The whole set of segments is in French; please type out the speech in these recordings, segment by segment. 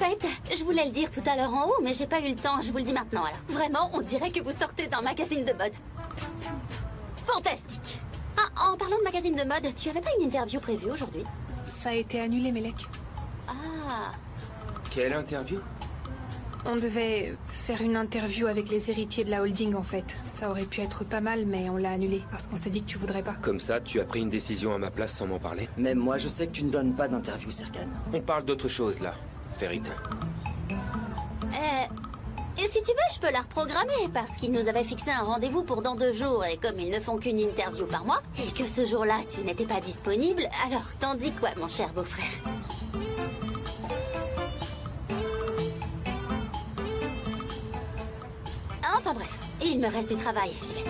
fait, je voulais le dire tout à l'heure en haut, mais j'ai pas eu le temps, je vous le dis maintenant alors. Vraiment, on dirait que vous sortez d'un magazine de mode. Fantastique. Ah, en parlant de magazine de mode, tu avais pas une interview prévue aujourd'hui? Ça a été annulé, Melek. Ah. Quelle interview? On devait faire une interview avec les héritiers de la holding, en fait. Ça aurait pu être pas mal, mais on l'a annulé, parce qu'on s'est dit que tu voudrais pas. Comme ça, tu as pris une décision à ma place sans m'en parler? Même moi, je sais que tu ne donnes pas d'interview, Serkan. On parle d'autre chose, là, Ferit. Et si tu veux, je peux la reprogrammer, parce qu'ils nous avaient fixé un rendez-vous pour dans 2 jours, et comme ils ne font qu'une interview par mois, et que ce jour-là, tu n'étais pas disponible, alors t'en dis quoi, mon cher beau-frère? Enfin bref, il me reste du travail, j'y vais.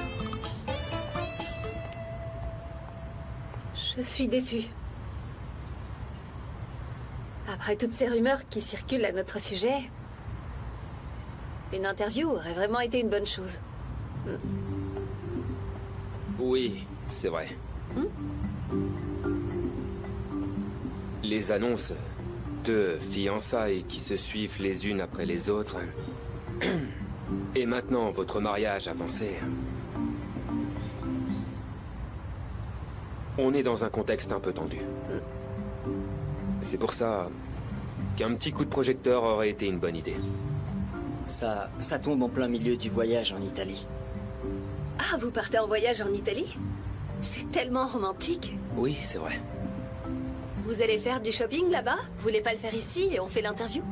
Je suis déçue. Après toutes ces rumeurs qui circulent à notre sujet, une interview aurait vraiment été une bonne chose. Oui, c'est vrai. Les annonces de fiançailles qui se suivent les unes après les autres... Et maintenant, votre mariage avancé. On est dans un contexte un peu tendu. C'est pour ça qu'un petit coup de projecteur aurait été une bonne idée. Ça tombe en plein milieu du voyage en Italie. Ah, vous partez en voyage en Italie? C'est tellement romantique. Oui, c'est vrai. Vous allez faire du shopping là-bas? Vous voulez pas le faire ici et on fait l'interview?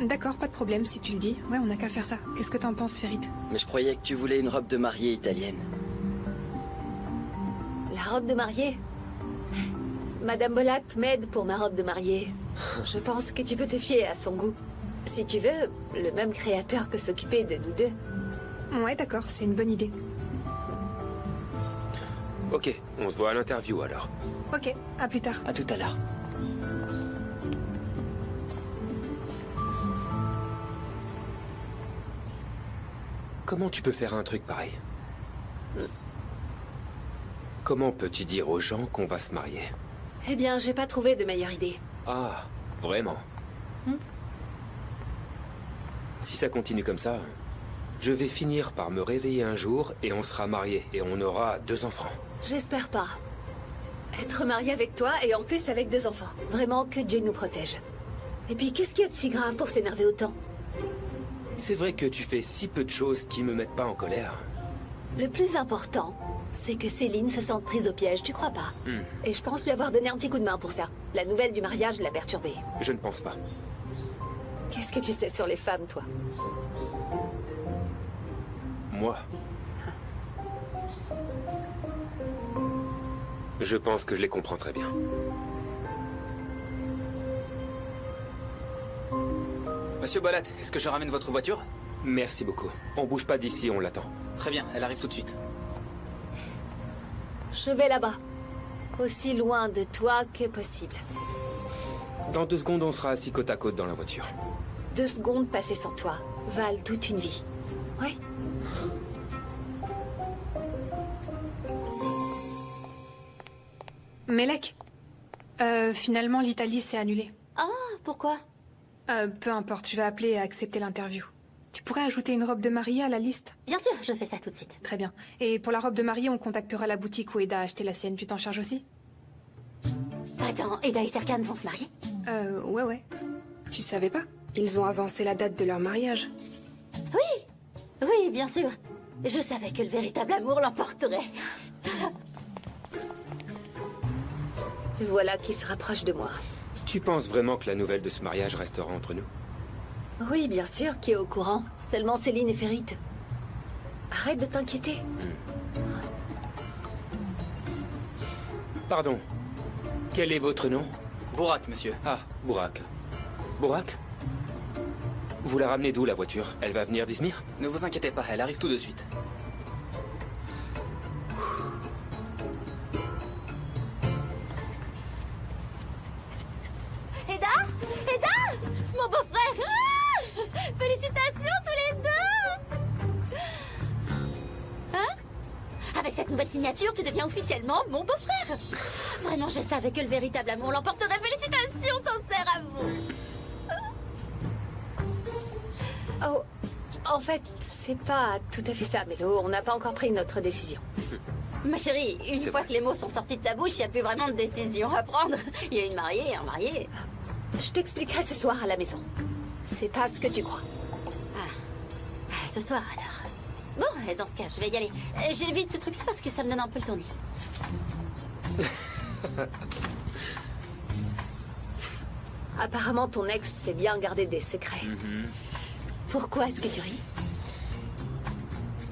D'accord, pas de problème si tu le dis. Ouais, on n'a qu'à faire ça. Qu'est-ce que t'en penses, Ferit? Mais je croyais que tu voulais une robe de mariée italienne. La robe de mariée? Madame Bolat m'aide pour ma robe de mariée. Je pense que tu peux te fier à son goût. Si tu veux, le même créateur peut s'occuper de nous deux. Ouais, d'accord, c'est une bonne idée. Ok, on se voit à l'interview alors. Ok, à plus tard. À tout à l'heure. Comment tu peux faire un truc pareil? Comment peux-tu dire aux gens qu'on va se marier? Eh bien, j'ai pas trouvé de meilleure idée. Ah, vraiment? Si ça continue comme ça, je vais finir par me réveiller un jour et on sera mariés et on aura 2 enfants. J'espère pas. Être mariée avec toi et en plus avec 2 enfants. Vraiment que Dieu nous protège. Et puis, qu'est-ce qu'il y a de si grave pour s'énerver autant? C'est vrai que tu fais si peu de choses qui me mettent pas en colère. Le plus important, c'est que Céline se sente prise au piège, tu crois pas? Et je pense lui avoir donné un petit coup de main pour ça. La nouvelle du mariage l'a perturbée. Je ne pense pas. Qu'est-ce que tu sais sur les femmes, toi? Moi? Je pense que je les comprends très bien. Monsieur Bolat, est-ce que je ramène votre voiture? Merci beaucoup. On bouge pas d'ici, on l'attend. Très bien, elle arrive tout de suite. Je vais là-bas. Aussi loin de toi que possible. Dans 2 secondes, on sera assis côte à côte dans la voiture. 2 secondes passées sur toi valent toute une vie. Ouais. Melek, finalement, l'Italie s'est annulée. Ah, pourquoi? Peu importe, je vais appeler et accepter l'interview. Tu pourrais ajouter une robe de mariée à la liste? Bien sûr, je fais ça tout de suite. Très bien. Et pour la robe de mariée, on contactera la boutique où Eda a acheté la sienne. Tu t'en charges aussi? Attends, Eda et Serkan vont se marier? Ouais. Tu savais pas? Ils ont avancé la date de leur mariage. Oui, bien sûr. Je savais que le véritable amour l'emporterait. Voilà qui se rapproche de moi. Tu penses vraiment que la nouvelle de ce mariage restera entre nous? Oui, bien sûr, qui est au courant. Seulement Céline et Ferit. Arrête de t'inquiéter. Pardon. Quel est votre nom? Bourak, monsieur. Ah, Bourak. Bourak? Vous la ramenez d'où, la voiture? Elle va venir d'Izmir? Ne vous inquiétez pas, elle arrive tout de suite. Eda? Mon beau-frère! Ah, félicitations tous les deux! Hein? Avec cette nouvelle signature, tu deviens officiellement mon beau-frère! Vraiment, je savais que le véritable amour l'emporterait. Félicitations sincères à vous! Oh, en fait, c'est pas tout à fait ça, Mélo. On n'a pas encore pris notre décision. Ma chérie, une C'est fois vrai. que les mots sont sortis de ta bouche, il n'y a plus vraiment de décision à prendre. Il y a une mariée et un marié. Je t'expliquerai ce soir à la maison. C'est pas ce que tu crois. Ce soir, alors. Bon, dans ce cas, je vais y aller. J'évite ce truc-là parce que ça me donne un peu le tournis. Apparemment, ton ex sait bien garder des secrets. Pourquoi est-ce que tu ris?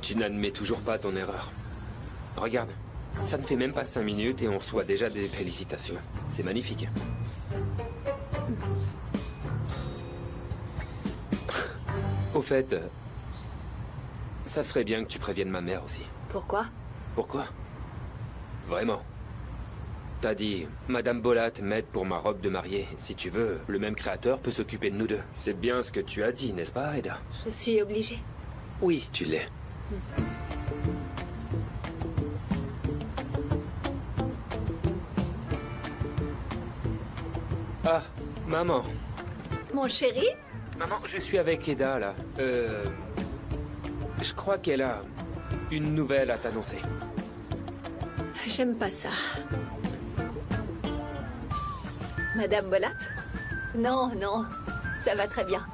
Tu n'admets toujours pas ton erreur. Regarde, ça ne fait même pas 5 minutes et on reçoit déjà des félicitations. C'est magnifique. Au fait, ça serait bien que tu préviennes ma mère aussi. Pourquoi? Pourquoi? Vraiment. T'as dit, Madame Bolat m'aide pour ma robe de mariée. Si tu veux, le même créateur peut s'occuper de nous deux. C'est bien ce que tu as dit, n'est-ce pas, Aida? Je suis obligée. Oui, tu l'es. Ah, maman. Mon chéri? Maman, je suis avec Eda, là. Je crois qu'elle a une nouvelle à t'annoncer. J'aime pas ça. Madame Bolat? Non, non, ça va très bien.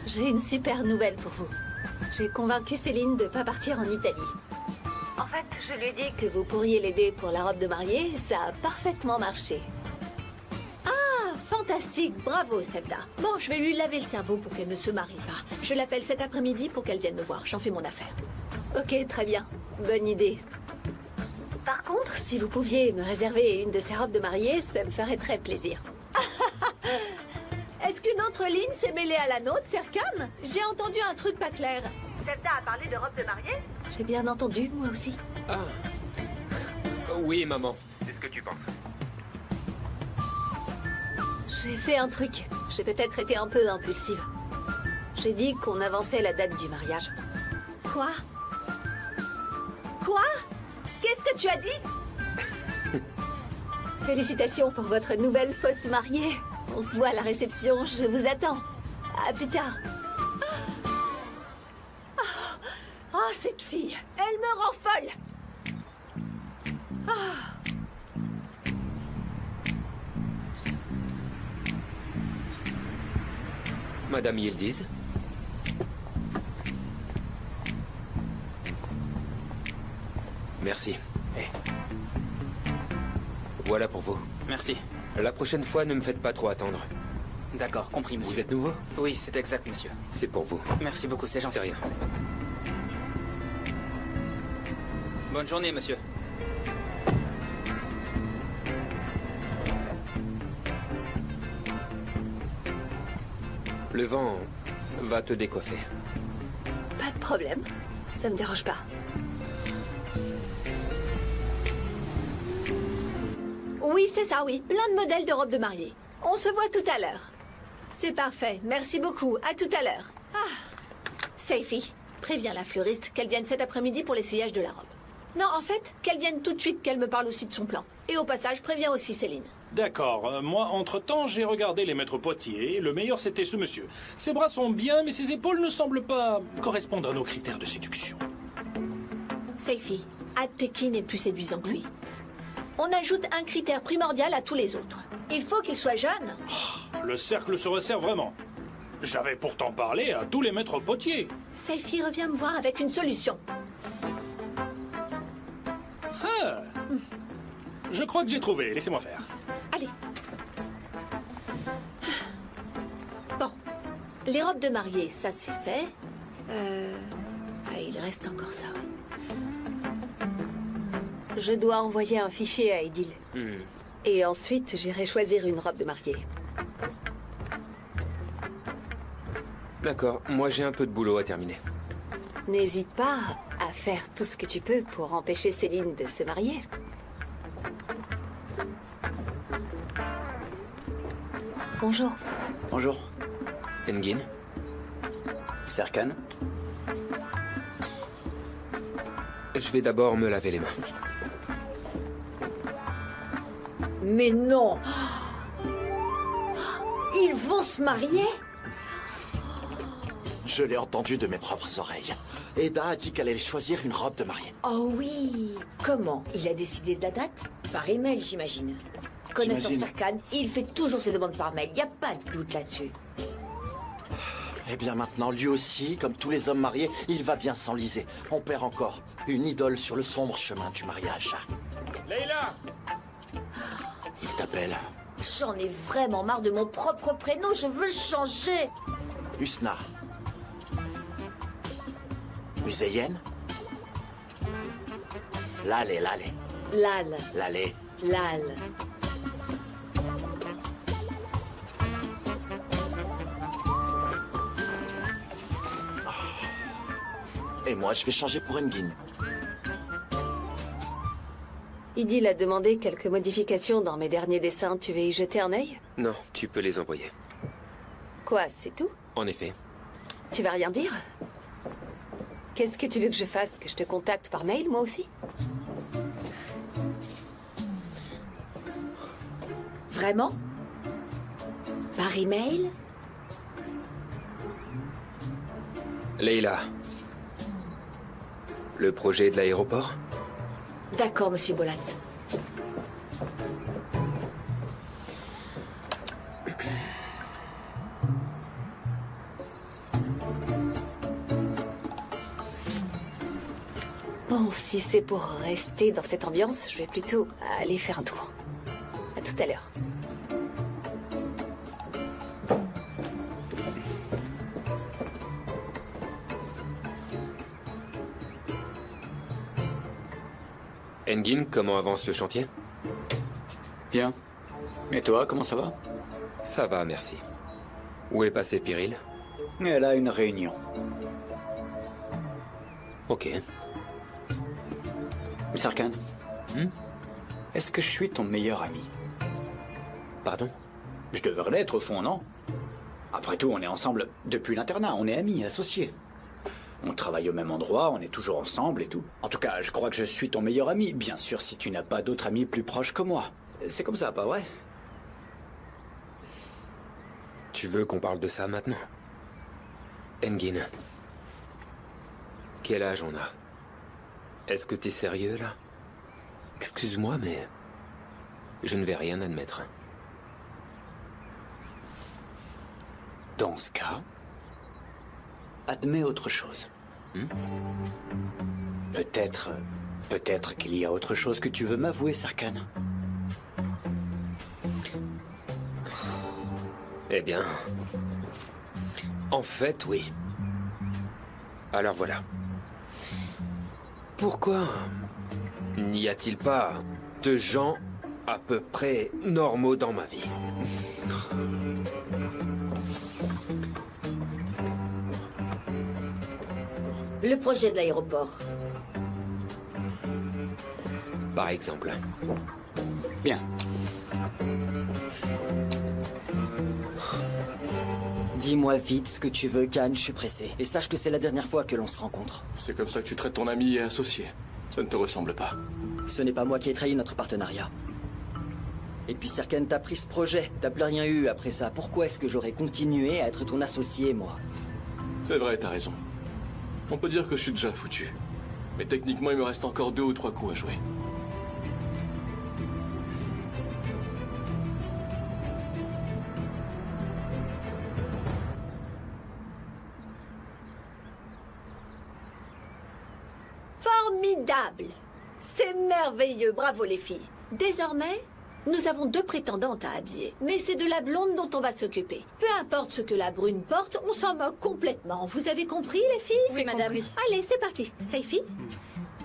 J'ai une super nouvelle pour vous. J'ai convaincu Céline de pas partir en Italie. En fait, je lui ai dit que vous pourriez l'aider pour la robe de mariée. Ça a parfaitement marché. Fantastique, bravo Sebda. Bon, je vais lui laver le cerveau pour qu'elle ne se marie pas. Je l'appelle cet après-midi pour qu'elle vienne me voir. J'en fais mon affaire. Ok, très bien. Bonne idée. Par contre, si vous pouviez me réserver une de ces robes de mariée, ça me ferait très plaisir. Est-ce qu'une autre ligne s'est mêlée à la nôtre, Serkan? J'ai entendu un truc pas clair. Sebda a parlé de robe de mariée? J'ai bien entendu, moi aussi. Ah. Oui, maman. C'est ce que tu penses. J'ai fait un truc. J'ai peut-être été un peu impulsive. J'ai dit qu'on avançait la date du mariage. Quoi? Quoi? Qu'est-ce que tu as dit? Félicitations pour votre nouvelle fausse mariée. On se voit à la réception, je vous attends. À plus tard. Oh, cette fille, elle me rend folle. Madame Yildiz. Merci. Voilà pour vous. Merci. La prochaine fois, ne me faites pas trop attendre. D'accord, compris, monsieur. Vous êtes nouveau? Oui, c'est exact, monsieur. C'est pour vous. Merci beaucoup, c'est gentil. C'est rien. Bonne journée, monsieur. Le vent va te décoiffer. Pas de problème. Ça me dérange pas. Oui, c'est ça, oui. Plein de modèles de robes de mariée. On se voit tout à l'heure. C'est parfait. Merci beaucoup. À tout à l'heure. Seifi, préviens la fleuriste qu'elle vienne cet après-midi pour l'essayage de la robe. Non, en fait, qu'elle vienne tout de suite, qu'elle me parle aussi de son plan. Et au passage, préviens aussi Céline. D'accord. Moi, entre-temps, j'ai regardé les maîtres potiers. Le meilleur, c'était ce monsieur. Ses bras sont bien, mais ses épaules ne semblent pas correspondre à nos critères de séduction. Seifi, Adteki n'est plus séduisant que lui. On ajoute un critère primordial à tous les autres. Il faut qu'il soit jeune. Le cercle se resserre vraiment. J'avais pourtant parlé à tous les maîtres potiers. Seifi revient me voir avec une solution. Ah. Je crois que j'ai trouvé. Laissez-moi faire. Allez. Bon. Les robes de mariée, ça c'est fait. Il reste encore ça, oui. Je dois envoyer un fichier à Edil. Et ensuite, j'irai choisir une robe de mariée. D'accord, moi j'ai un peu de boulot à terminer. N'hésite pas à faire tout ce que tu peux pour empêcher Céline de se marier. Bonjour. Bonjour. Engin, Serkan. je vais d'abord me laver les mains. Mais non! Ils vont se marier? Je l'ai entendu de mes propres oreilles. Eda a dit qu'elle allait choisir une robe de mariée. Oh oui. Comment? Il a décidé de la date? Par email, j'imagine. Connaissant J'imagine. Serkan, il fait toujours ses demandes par mail. Y a pas de doute là-dessus. Eh bien maintenant, lui aussi, comme tous les hommes mariés, il va bien s'enliser. On perd encore une idole sur le sombre chemin du mariage. Leïla! Il t'appelle. J'en ai vraiment marre de mon propre prénom. Je veux le changer. Husna. Museyen. Lale. Lal. Lale. Lal. Et moi, je vais changer pour Engin. Idil a demandé quelques modifications dans mes derniers dessins. Tu veux y jeter un œil? Non, tu peux les envoyer. Quoi, c'est tout? En effet. Tu vas rien dire? Qu'est-ce que tu veux que je fasse? Que je te contacte par mail, moi aussi? Vraiment? Par email? Leïla. Le projet de l'aéroport? D'accord, monsieur Bolat. Bon, si c'est pour rester dans cette ambiance, je vais plutôt aller faire un tour. À tout à l'heure. Engin, comment avance le chantier? Bien. Et toi, comment ça va? Ça va, merci. Où est passé Pyril? Elle a une réunion. Ok. Serkan, est-ce que je suis ton meilleur ami? Pardon? Je devrais l'être au fond, non? Après tout, on est ensemble depuis l'internat, on est amis, associés. On travaille au même endroit, on est toujours ensemble et tout. En tout cas, je crois que je suis ton meilleur ami, bien sûr si tu n'as pas d'autres amis plus proches que moi. C'est comme ça, pas vrai? Tu veux qu'on parle de ça maintenant? Engin. Quel âge on a? Est-ce que t'es sérieux, là? Excuse-moi, mais... je ne vais rien admettre. Dans ce cas... admets autre chose. Peut-être qu'il y a autre chose que tu veux m'avouer, Serkan. Eh bien... en fait, oui. Alors voilà. Pourquoi n'y a-t-il pas de gens à peu près normaux dans ma vie? Le projet de l'aéroport. Par exemple. Bien. Dis-moi vite ce que tu veux, Khan, je suis pressé. Et sache que c'est la dernière fois que l'on se rencontre. C'est comme ça que tu traites ton ami et associé. Ça ne te ressemble pas. Ce n'est pas moi qui ai trahi notre partenariat. Et puis Serkan t'a pris ce projet, t'as plus rien eu après ça. Pourquoi est-ce que j'aurais continué à être ton associé, moi? C'est vrai, t'as raison. On peut dire que je suis déjà foutu. Mais techniquement, il me reste encore 2 ou 3 coups à jouer. Formidable! C'est merveilleux, bravo les filles. Désormais, nous avons 2 prétendantes à habiller. Mais c'est de la blonde dont on va s'occuper. Peu importe ce que la brune porte, on s'en moque complètement. Vous avez compris, les filles? Oui, madame. Allez, c'est parti. Saifi?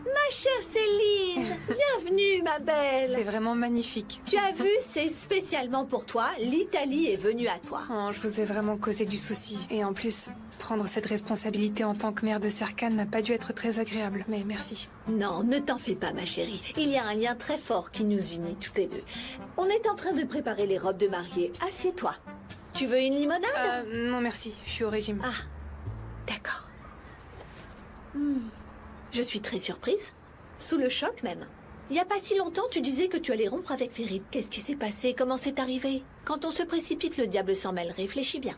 Ma chère Céline, bienvenue, ma belle. C'est vraiment magnifique. Tu as vu, c'est spécialement pour toi. L'Italie est venue à toi. Oh, je vous ai vraiment causé du souci. Et en plus, prendre cette responsabilité en tant que mère de Serkan n'a pas dû être très agréable. Mais merci. Non, ne t'en fais pas, ma chérie. Il y a un lien très fort qui nous unit toutes les deux. On est en train de préparer les robes de mariée. Assieds-toi. Tu veux une limonade? Non, merci. Je suis au régime. Ah, d'accord. Je suis très surprise. Sous le choc, même. Il n'y a pas si longtemps, tu disais que tu allais rompre avec Ferid. Qu'est-ce qui s'est passé? Comment c'est arrivé? Quand on se précipite, le diable s'en mêle. Réfléchis bien.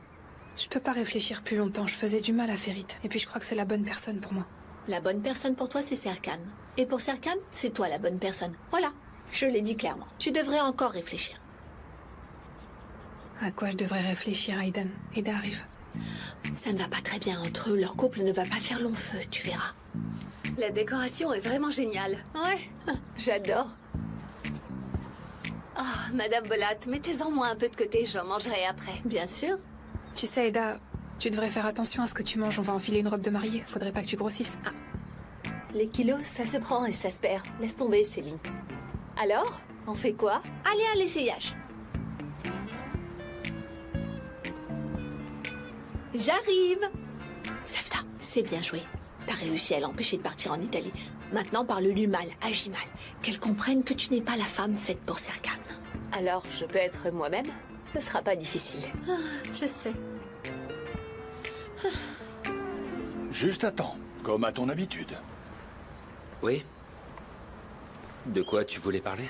Je peux pas réfléchir plus longtemps, je faisais du mal à Ferit. Et puis je crois que c'est la bonne personne pour moi. La bonne personne pour toi, c'est Serkan. Et pour Serkan, c'est toi la bonne personne. Voilà, je l'ai dit clairement. Tu devrais encore réfléchir. À quoi je devrais réfléchir, Aiden? Eda arrive. Ça ne va pas très bien entre eux. Leur couple ne va pas faire long feu, tu verras. La décoration est vraiment géniale. Ouais. J'adore. Oh, Madame Bolat, mettez-en moi un peu de côté, j'en mangerai après. Bien sûr. Tu sais, Eda, tu devrais faire attention à ce que tu manges. On va enfiler une robe de mariée. Faudrait pas que tu grossisses. Ah. Les kilos, ça se prend et ça se perd. Laisse tomber, Céline. Alors, on fait quoi? Allez à l'essayage. J'arrive. Sefta, c'est bien joué. T'as réussi à l'empêcher de partir en Italie. Maintenant, parle-lui mal, agis mal. Qu'elle comprenne que tu n'es pas la femme faite pour Serkan. Alors, je peux être moi-même? Ce sera pas difficile. Ah, je sais. Juste à temps, comme à ton habitude. Oui? De quoi tu voulais parler?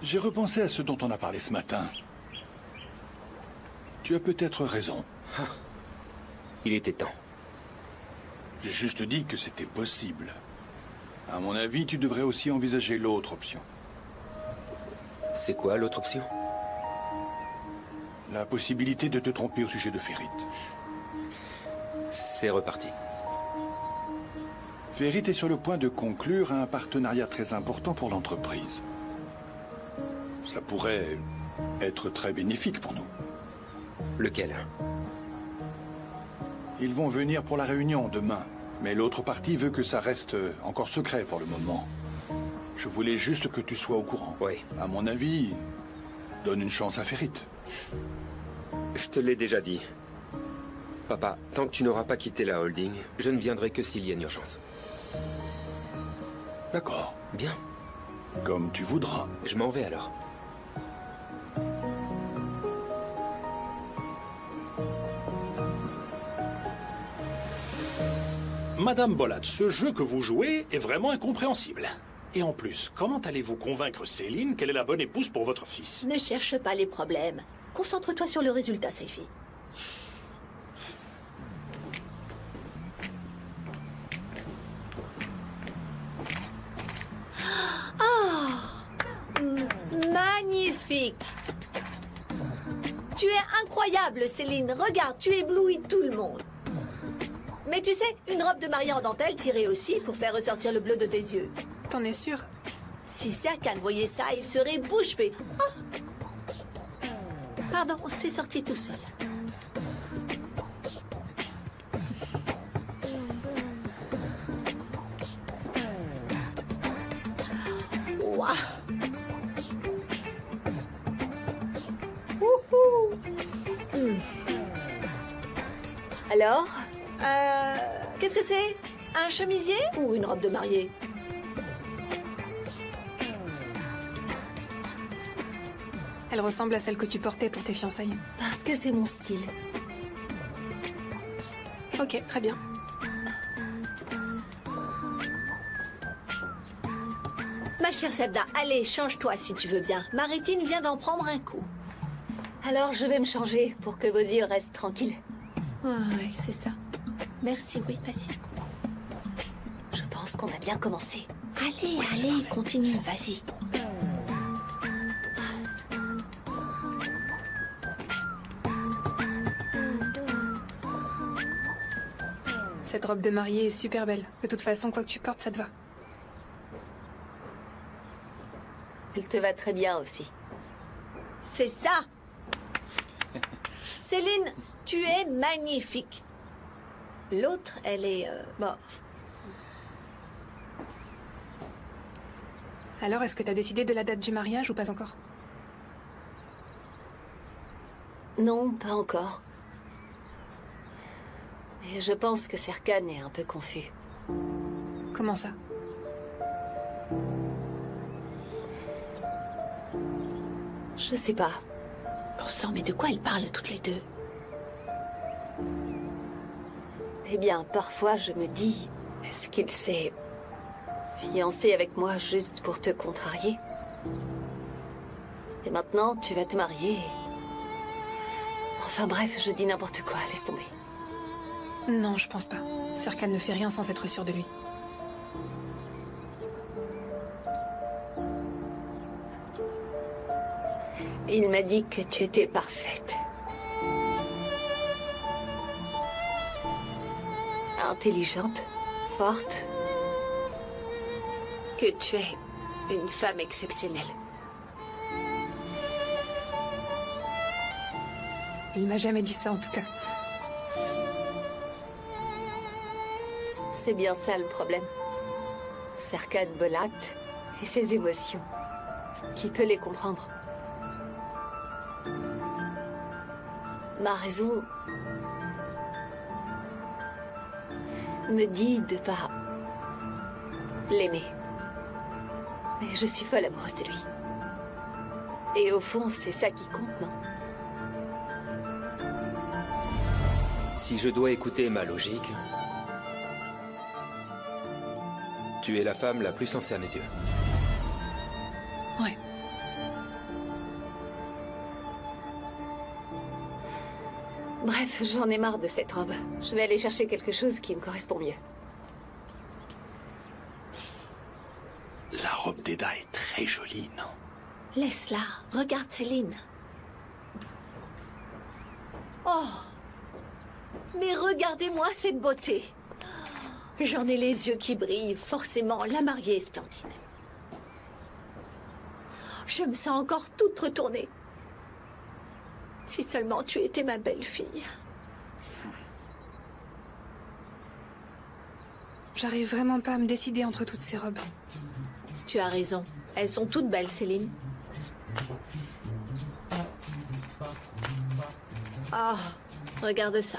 J'ai repensé à ce dont on a parlé ce matin. Tu as peut-être raison. Ah. Il était temps. J'ai juste dit que c'était possible. À mon avis, tu devrais aussi envisager l'autre option. C'est quoi l'autre option? La possibilité de te tromper au sujet de Ferit. C'est reparti. Ferit est sur le point de conclure un partenariat très important pour l'entreprise. Ça pourrait être très bénéfique pour nous. Lequel? Ils vont venir pour la réunion demain, mais l'autre partie veut que ça reste encore secret pour le moment. Je voulais juste que tu sois au courant. Oui. À mon avis, donne une chance à Ferit. Je te l'ai déjà dit. Papa, tant que tu n'auras pas quitté la holding, je ne viendrai que s'il y a une urgence. D'accord. Bien. Comme tu voudras. Je m'en vais alors. Madame Bolat, ce jeu que vous jouez est vraiment incompréhensible. Et en plus, comment allez-vous convaincre Céline qu'elle est la bonne épouse pour votre fils? Ne cherche pas les problèmes. Concentre-toi sur le résultat, Seifi. Oh, magnifique. Tu es incroyable, Céline. Regarde, tu éblouis tout le monde. Mais tu sais, une robe de mariée en dentelle tirait aussi pour faire ressortir le bleu de tes yeux. T'en es sûr? Si Serkan voyait ça, il serait bouche bée. Oh. Pardon, c'est sorti tout seul. Waouh. Wouhou. Alors? Qu'est-ce que c'est? Un chemisier ou une robe de mariée? Elle ressemble à celle que tu portais pour tes fiançailles. Parce que c'est mon style. Ok, très bien. Ma chère Sebda, allez, change-toi si tu veux bien. Maritine vient d'en prendre un coup. Alors je vais me changer pour que vos yeux restent tranquilles. Oui, c'est ça. Merci, oui, vas-y. Je pense qu'on a bien commencé. Allez, allez, continue, vas-y. Cette robe de mariée est super belle. De toute façon, quoi que tu portes, ça te va. Elle te va très bien aussi. C'est ça. Céline, tu es magnifique. L'autre, elle est... bon. Alors, est-ce que t'as décidé de la date du mariage ou pas encore? Non, pas encore. Et je pense que Serkan est un peu confus. Comment ça? Je sais pas. Bon sang, mais de quoi ils parlent toutes les deux? Eh bien, parfois je me dis, est-ce qu'il s'est fiancé avec moi juste pour te contrarier? Et maintenant, tu vas te marier. En Enfin bref, je dis n'importe quoi, laisse tomber. Non, je pense pas. Serkan ne fait rien sans être sûr de lui. Il m'a dit que tu étais parfaite. Intelligente, forte. Que tu es une femme exceptionnelle. Il m'a jamais dit ça en tout cas. C'est bien ça le problème. Serkan Bolat et ses émotions. Qui peut les comprendre? Ma raison me dit de pas l'aimer. Mais je suis folle amoureuse de lui. Et au fond, c'est ça qui compte, non? Si je dois écouter ma logique, tu es la femme la plus sensée à mes yeux. Ouais. Bref, j'en ai marre de cette robe. Je vais aller chercher quelque chose qui me correspond mieux. La robe d'Eda est très jolie, non? Laisse-la. Regarde Céline. Oh! Mais regardez-moi cette beauté. J'en ai les yeux qui brillent. Forcément, la mariée est splendide. Je me sens encore toute retournée. Si seulement tu étais ma belle-fille. J'arrive vraiment pas à me décider entre toutes ces robes. Tu as raison. Elles sont toutes belles, Céline. Oh, regarde ça.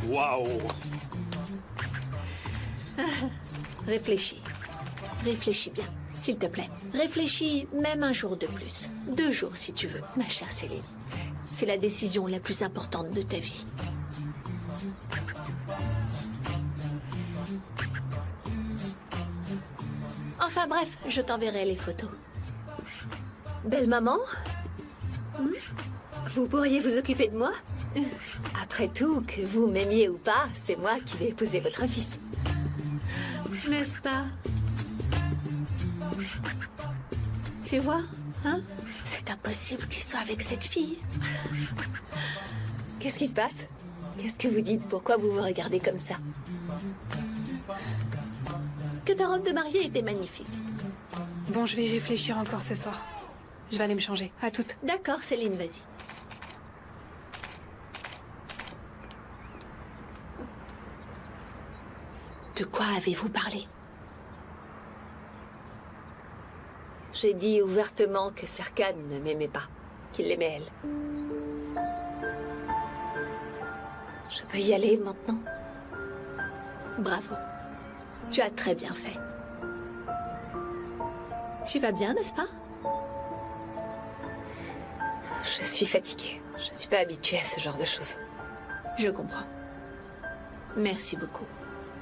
Waouh! Réfléchis. Réfléchis bien, s'il te plaît. Réfléchis même un jour de plus. 2 jours si tu veux, ma chère Céline. C'est la décision la plus importante de ta vie. Enfin bref, je t'enverrai les photos. Belle maman? Vous pourriez vous occuper de moi? Après tout, que vous m'aimiez ou pas, c'est moi qui vais épouser votre fils. N'est-ce pas? Tu vois, hein? C'est impossible qu'il soit avec cette fille. Qu'est-ce qui se passe? Qu'est-ce que vous dites? Pourquoi vous vous regardez comme ça? Que ta robe de mariée était magnifique. Bon, je vais y réfléchir encore ce soir. Je vais aller me changer. À toutes. D'accord, Céline, vas-y. De quoi avez-vous parlé? J'ai dit ouvertement que Serkan ne m'aimait pas, qu'il l'aimait elle. Je peux y aller maintenant? Bravo. Tu as très bien fait. Tu vas bien, n'est-ce pas? Je suis fatiguée. Je ne suis pas habituée à ce genre de choses. Je comprends. Merci beaucoup.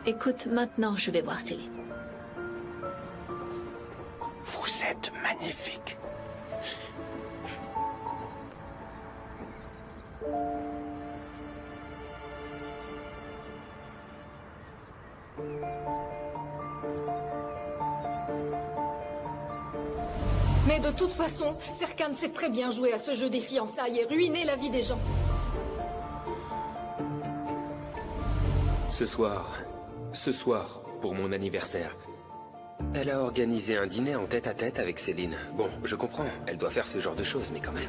Écoute, maintenant, je vais voir Céline. Vous êtes magnifique. Mais de toute façon, Serkan sait très bien jouer à ce jeu des fiançailles et ruiner la vie des gens. Ce soir, pour mon anniversaire, elle a organisé un dîner en tête-à-tête avec Céline. Bon, je comprends, elle doit faire ce genre de choses, mais quand même.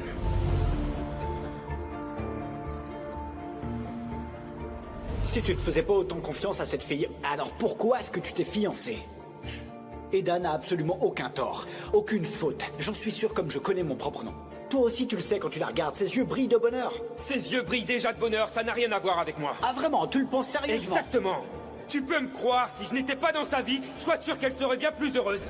Si tu ne faisais pas autant confiance à cette fille, alors pourquoi est-ce que tu t'es fiancé? Eda n'a absolument aucun tort, aucune faute. J'en suis sûr comme je connais mon propre nom. Toi aussi tu le sais quand tu la regardes, ses yeux brillent de bonheur. Ses yeux brillent déjà de bonheur, ça n'a rien à voir avec moi. Ah vraiment, tu le penses sérieusement? Exactement. Tu peux me croire, si je n'étais pas dans sa vie, sois sûr qu'elle serait bien plus heureuse.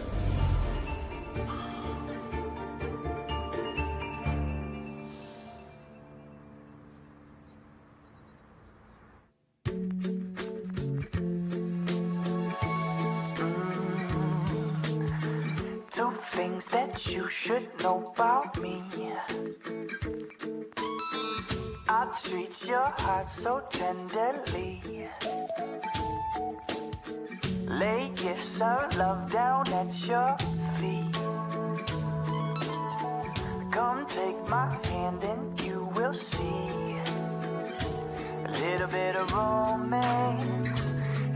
Two things that you should know about me. I heart treats your heart so tenderly. Lay gifts of love down at your feet. Come take my hand and you will see a little bit of romance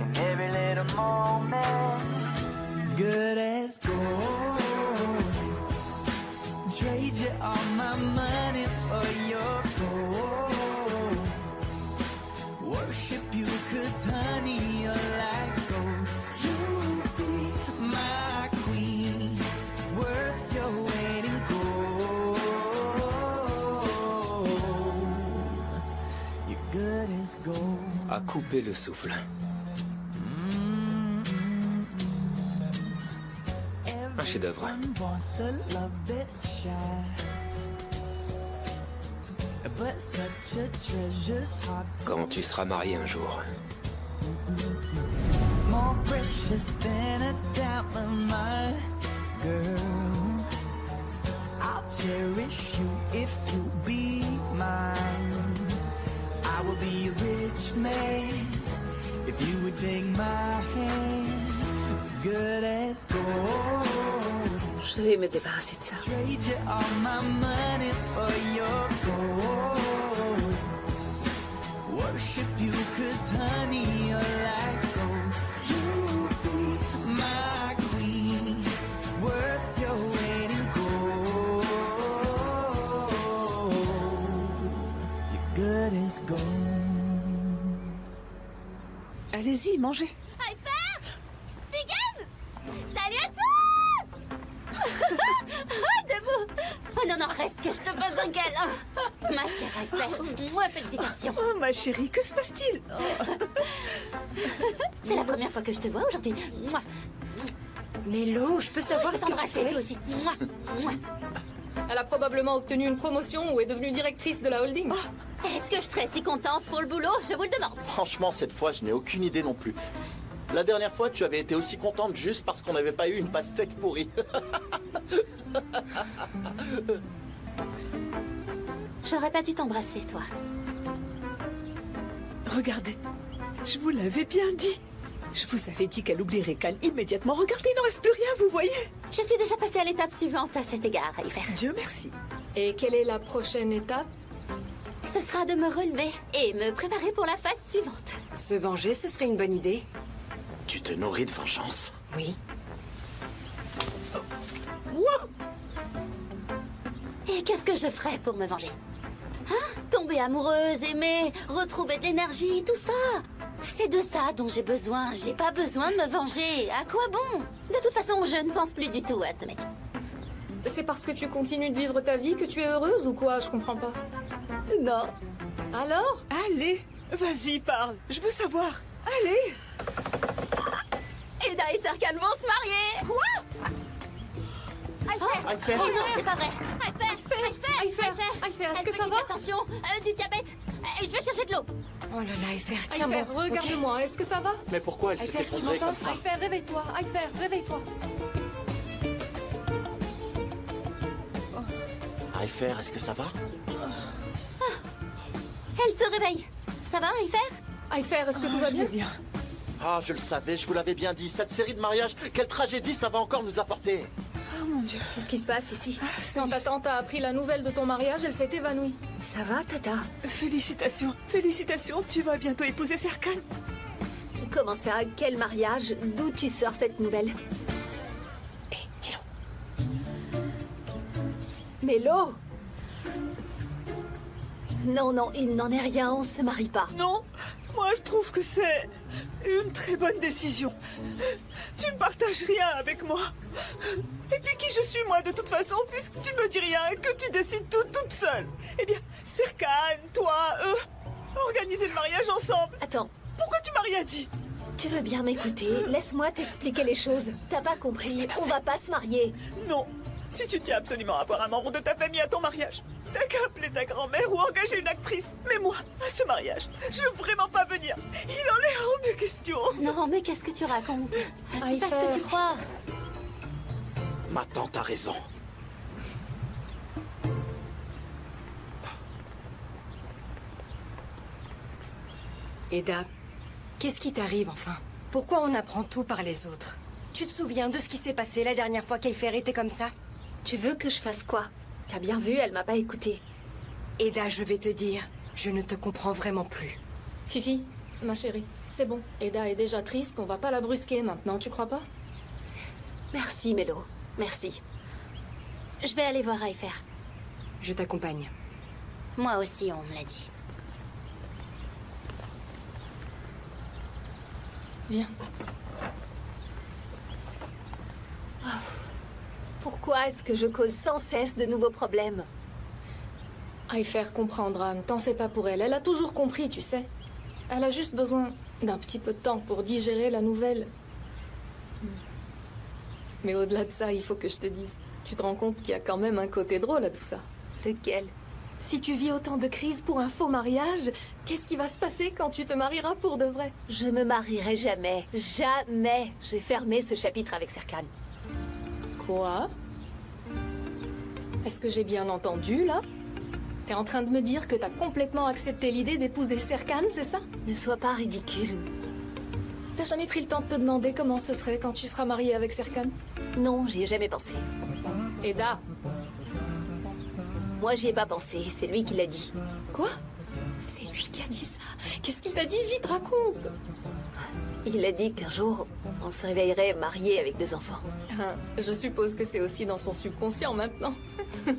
in every little moment. Good as gold. Trade you all my money for your gold. Worship you 'cause honey you're like gold. You be my queen, worth your weight in gold. You're good as gold. À couper le souffle. Un chef-d'œuvre. Quand tu seras marié un jour. More precious than a diamond, my girl. I'll cherish you if you be mine. I will be a rich man if you would take my hand. Good as gold. Je vais me débarrasser de ça. Trade you all my money for your gold. Worship you 'cause honey you're like gold. You be my queen, worth your weight in gold. You're good as gold. Allez-y, mangez. Salut à tous. Debout. Oh non, non, reste que je te pose un câlin. Ma chère Eiffel, moi, félicitations. Oh, ma chérie, que se passe-t-il? C'est la première fois que je te vois aujourd'hui. Mélo, je peux savoir je peux t'embrasser, toi aussi. Elle a probablement obtenu une promotion ou est devenue directrice de la holding. Est-ce que je serais si contente pour le boulot? Je vous le demande. Franchement, cette fois, je n'ai aucune idée non plus. La dernière fois, tu avais été aussi contente juste parce qu'on n'avait pas eu une pastèque pourrie. J'aurais pas dû t'embrasser, toi. Regardez, je vous l'avais bien dit. Je vous avais dit qu'elle oublierait Khan immédiatement. Regardez, il n'en reste plus rien, vous voyez? Je suis déjà passée à l'étape suivante à cet égard, Eiffel. Dieu merci. Et quelle est la prochaine étape? Ce sera de me relever et me préparer pour la phase suivante. Se venger, ce serait une bonne idée. Tu te nourris de vengeance? Oui. Et qu'est-ce que je ferais pour me venger? Hein? Tomber amoureuse, aimer, retrouver de l'énergie, tout ça. C'est de ça dont j'ai besoin. J'ai pas besoin de me venger. À quoi bon? De toute façon, je ne pense plus du tout à ce mec. C'est parce que tu continues de vivre ta vie que tu es heureuse ou quoi? Je comprends pas. Non. Alors? Allez, vas-y, parle. Je veux savoir. Allez. Eda et Serkan vont se marier. Quoi? Eiffel. Oh non, c'est pas vrai. Eiffel, est-ce que ça va? Attention, du diabète. Je vais chercher de l'eau. Oh là là, Eiffel, tiens Eiffel, bon. regarde-moi, est-ce que ça va? Mais pourquoi elle s'est Eiffel, tu effondrée m'entends? comme ça? Eiffel, réveille-toi, Eiffel, réveille-toi. Eiffel, est-ce que ça va? Elle se réveille. Ça va, Eiffel? Eiffel, est-ce que tout va bien? Ah, je le savais, je vous l'avais bien dit. Cette série de mariages, quelle tragédie ça va encore nous apporter. Oh mon Dieu. Qu'est-ce qui se passe ici? Quand ta tante a appris la nouvelle de ton mariage, elle s'est évanouie. Ça va, Tata? Félicitations, félicitations, tu vas bientôt épouser Serkan. Comment ça? Quel mariage? D'où tu sors cette nouvelle? Hé, Mélo! Non, non, il n'en est rien, on se marie pas. Non, moi je trouve que c'est une très bonne décision. Tu ne partages rien avec moi. Et puis qui je suis moi de toute façon, puisque tu ne me dis rien et que tu décides tout toute seule. Eh bien, Serkan, toi, organisez le mariage ensemble. Attends. Pourquoi tu m'as rien dit? Tu veux bien m'écouter? Laisse-moi t'expliquer les choses. T'as pas compris, on va pas se marier. Non. Si tu tiens absolument à avoir un membre de ta famille à ton mariage, t'as qu'à appeler ta grand-mère ou engager une actrice. Mais moi, à ce mariage, je veux vraiment pas venir. Il en est hors de question. Non, mais qu'est-ce que tu racontes? C'est pas ce que tu crois. Ma tante a raison. Eda, qu'est-ce qui t'arrive enfin? Pourquoi on apprend tout par les autres? Tu te souviens de ce qui s'est passé la dernière fois qu'Eifer était comme ça? Tu veux que je fasse quoi? T'as bien vu, elle m'a pas écoutée. Eda, je vais te dire, je ne te comprends vraiment plus. Fifi, ma chérie, c'est bon. Eda est déjà triste, on va pas la brusquer maintenant, tu crois pas? Merci, Mélo. Merci. Je vais aller voir Eifer. Je t'accompagne. Moi aussi, on me l'a dit. Viens. Oh. Pourquoi est-ce que je cause sans cesse de nouveaux problèmes? Eifer comprendra, ne t'en fais pas pour elle. Elle a toujours compris, tu sais. Elle a juste besoin d'un petit peu de temps pour digérer la nouvelle. Mais au-delà de ça, il faut que je te dise. Tu te rends compte qu'il y a quand même un côté drôle à tout ça. Lequel? Si tu vis autant de crises pour un faux mariage, qu'est-ce qui va se passer quand tu te marieras pour de vrai? Je me marierai jamais. Jamais. J'ai fermé ce chapitre avec Serkan. Quoi? Est-ce que j'ai bien entendu, là? T'es en train de me dire que t'as complètement accepté l'idée d'épouser Serkan, c'est ça? Ne sois pas ridicule. T'as jamais pris le temps de te demander comment ce serait quand tu seras mariée avec Serkan? Non, j'y ai jamais pensé. Eda! Moi, j'y ai pas pensé, c'est lui qui l'a dit. Quoi? C'est lui qui a dit ça? Qu'est-ce qu'il t'a dit? Vite, raconte! Il a dit qu'un jour, on se réveillerait mariés avec 2 enfants. Je suppose que c'est aussi dans son subconscient maintenant.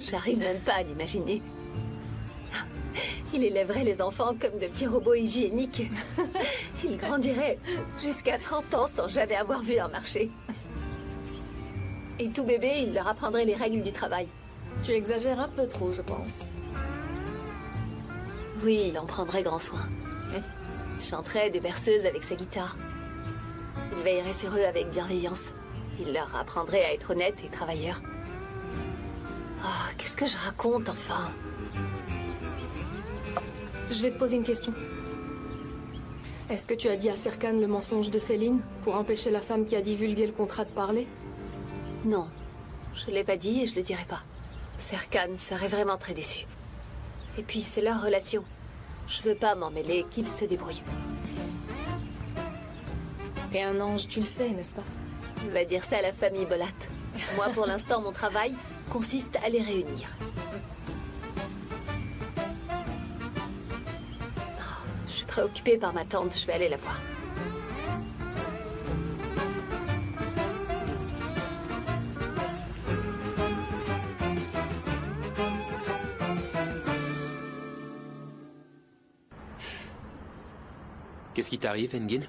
J'arrive même pas à l'imaginer. Il élèverait les enfants comme de petits robots hygiéniques. Il grandirait jusqu'à 30 ans sans jamais avoir vu un marché. Et tout bébé, il leur apprendrait les règles du travail. Tu exagères un peu trop, je pense. Oui, il en prendrait grand soin. Il chanterait des berceuses avec sa guitare. Il veillerait sur eux avec bienveillance. Il leur apprendrait à être honnêtes et travailleurs. Oh, qu'est-ce que je raconte, enfin? Je vais te poser une question. Est-ce que tu as dit à Serkan le mensonge de Céline pour empêcher la femme qui a divulgué le contrat de parler? Non, je l'ai pas dit et je le dirai pas. Serkan serait vraiment très déçu. Et puis c'est leur relation. Je veux pas m'en mêler, qu'ils se débrouillent. Et un ange, tu le sais, n'est-ce pas? Va dire ça à la famille Bolat. Moi, pour l'instant, mon travail consiste à les réunir. Oh, je suis préoccupée par ma tante, je vais aller la voir. Qu'est-ce qui t'arrive, Engin?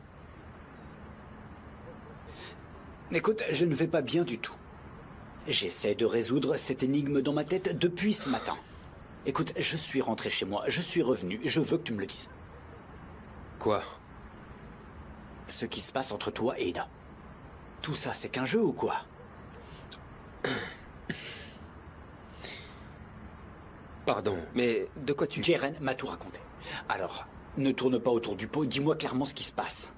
Écoute, je ne vais pas bien du tout. J'essaie de résoudre cette énigme dans ma tête depuis ce matin. Écoute, je suis rentré chez moi, je suis revenu, je veux que tu me le dises. Quoi? Ce qui se passe entre toi et Eda. Tout ça, c'est qu'un jeu ou quoi? Pardon, mais de quoi tu... Jeren m'a tout raconté. Alors, ne tourne pas autour du pot, dis-moi clairement ce qui se passe.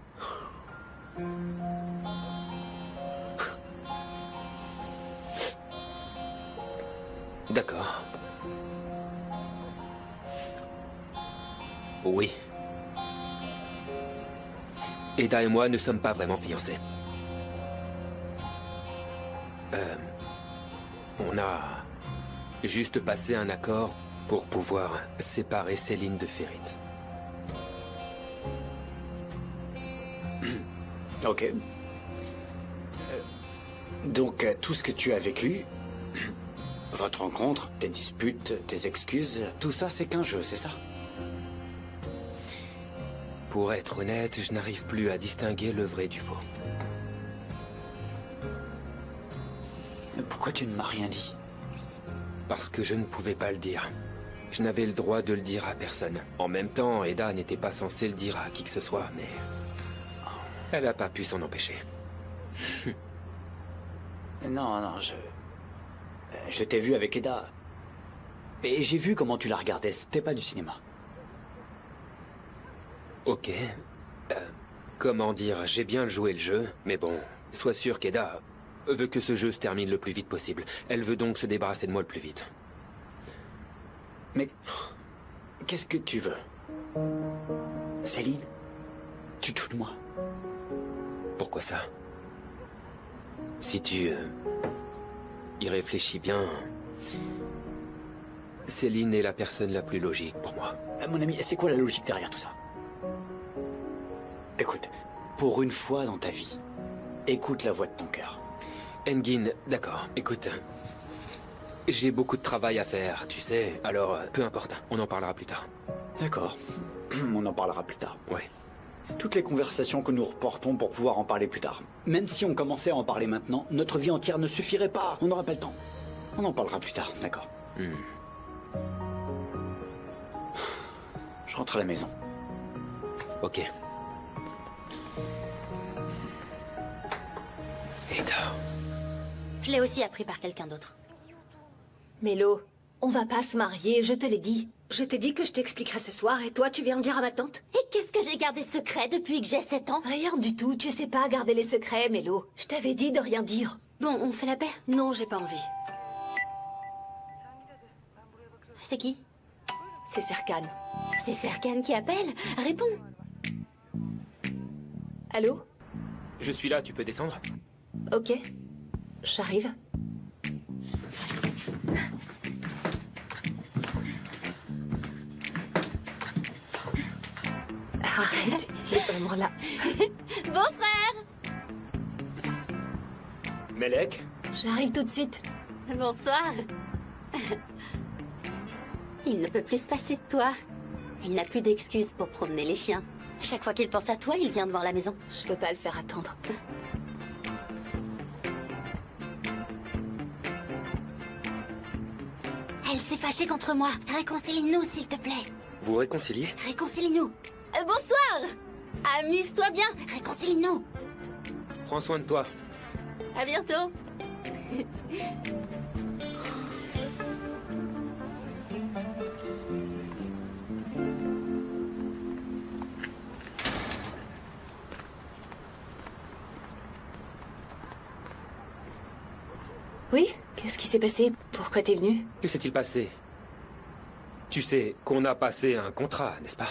D'accord. Oui. Eda et moi ne sommes pas vraiment fiancés. On a juste passé un accord pour pouvoir séparer Céline de Ferit. Ok. Donc, tout ce que tu as vécu, votre rencontre, tes disputes, tes excuses, tout ça, c'est qu'un jeu, c'est ça? Pour être honnête, je n'arrive plus à distinguer le vrai du faux. Pourquoi tu ne m'as rien dit? Parce que je ne pouvais pas le dire. Je n'avais le droit de le dire à personne. En même temps, Eda n'était pas censée le dire à qui que ce soit, mais... elle n'a pas pu s'en empêcher. Non, je t'ai vu avec Eda. Et j'ai vu comment tu la regardais, c'était pas du cinéma. Ok. Comment dire, j'ai bien joué le jeu, mais bon, sois sûr qu'Eda veut que ce jeu se termine le plus vite possible. Elle veut donc se débarrasser de moi le plus vite. Mais qu'est-ce que tu veux? Céline? Tu te fous de moi? Pourquoi ça? Si tu y réfléchis bien, Céline est la personne la plus logique pour moi. Mon ami, c'est quoi la logique derrière tout ça? Écoute, pour une fois dans ta vie, écoute la voix de ton cœur. Engin, d'accord, écoute. J'ai beaucoup de travail à faire, tu sais, alors peu importe, on en parlera plus tard. D'accord, on en parlera plus tard. Ouais. Toutes les conversations que nous reportons pour pouvoir en parler plus tard. Même si on commençait à en parler maintenant, notre vie entière ne suffirait pas. On n'aura pas le temps. On en parlera plus tard, d'accord. Je rentre à la maison. Ok. Ada. Je l'ai aussi appris par quelqu'un d'autre. Mélo, on va pas se marier, je te l'ai dit. Je t'ai dit que je t'expliquerai ce soir et toi tu viens le dire à ma tante. Et qu'est-ce que j'ai gardé secret depuis que j'ai 7 ans? Rien du tout, tu sais pas garder les secrets, Mélo. Je t'avais dit de rien dire. Bon, on fait la paix? Non, j'ai pas envie. C'est qui? C'est Serkan. C'est Serkan qui appelle? Réponds. Allô? Je suis là, tu peux descendre? Ok. J'arrive. Arrête, il est vraiment là. Beau-frère! Melek? J'arrive tout de suite. Bonsoir. Il ne peut plus se passer de toi. Il n'a plus d'excuses pour promener les chiens. Chaque fois qu'il pense à toi, il vient devant la maison. Je peux pas le faire attendre. Elle s'est fâchée contre moi. Réconcilie-nous, s'il te plaît. Vous réconciliez? Réconcilie-nous. Bonsoir. Amuse-toi bien. Réconcilie-nous. Prends soin de toi. À bientôt. Oui? Qu'est-ce qui s'est passé? Pourquoi t'es venu? Que s'est-il passé? Tu sais qu'on a passé un contrat, n'est-ce pas?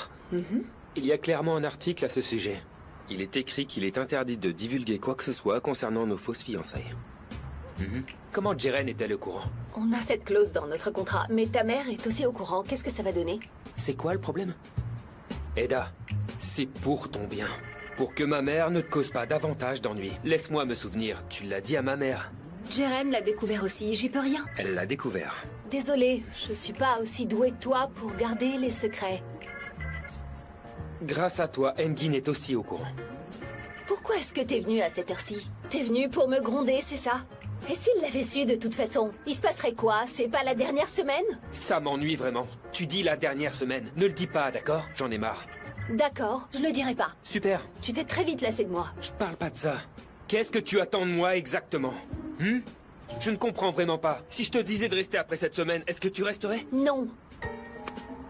Il y a clairement un article à ce sujet. Il est écrit qu'il est interdit de divulguer quoi que ce soit concernant nos fausses fiançailles. Comment Jeren est-elle au courant? On a cette clause dans notre contrat, mais ta mère est aussi au courant. Qu'est-ce que ça va donner? C'est quoi le problème? Ada, c'est pour ton bien. Pour que ma mère ne te cause pas davantage d'ennuis. Laisse-moi me souvenir, tu l'as dit à ma mère. Jeren l'a découvert aussi, j'y peux rien. Elle l'a découvert. Désolée, je suis pas aussi douée que toi pour garder les secrets. Grâce à toi, Engin est aussi au courant. Pourquoi est-ce que t'es venu à cette heure-ci? T'es venu pour me gronder, c'est ça? Et s'il l'avait su de toute façon, il se passerait quoi? C'est pas la dernière semaine? Ça m'ennuie vraiment. Tu dis la dernière semaine. Ne le dis pas, d'accord? J'en ai marre. D'accord, je le dirai pas. Super. Tu t'es très vite lassé de moi. Je parle pas de ça. Qu'est-ce que tu attends de moi exactement? Je ne comprends vraiment pas. Si je te disais de rester après cette semaine, est-ce que tu resterais? Non.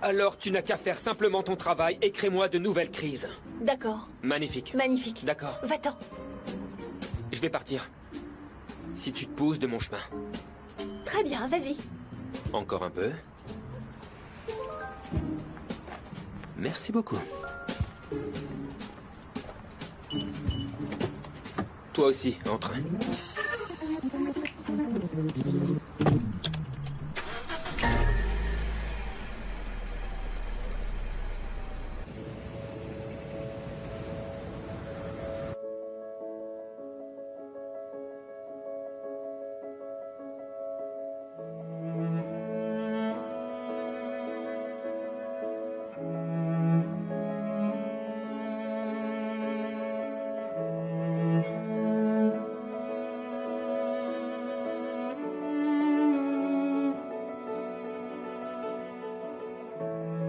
Alors tu n'as qu'à faire simplement ton travail et crée-moi de nouvelles crises. D'accord. Magnifique. Magnifique. D'accord. Va-t'en. Je vais partir. Si tu te pousses de mon chemin. Très bien, vas-y. Encore un peu. Merci beaucoup. Toi aussi, entre.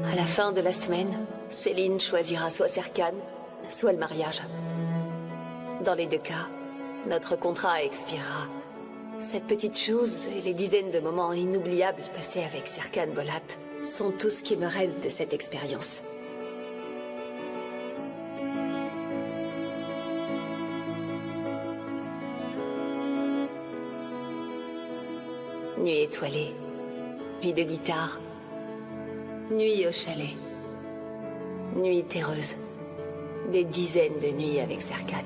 À la fin de la semaine, Céline choisira soit Serkan, soit le mariage. Dans les deux cas, notre contrat expirera. Cette petite chose et les dizaines de moments inoubliables passés avec Serkan Bolat sont tout ce qui me reste de cette expérience. Nuit étoilée, nuit de guitare, nuit au chalet, nuit terreuse, Des dizaines de nuits avec Serkan.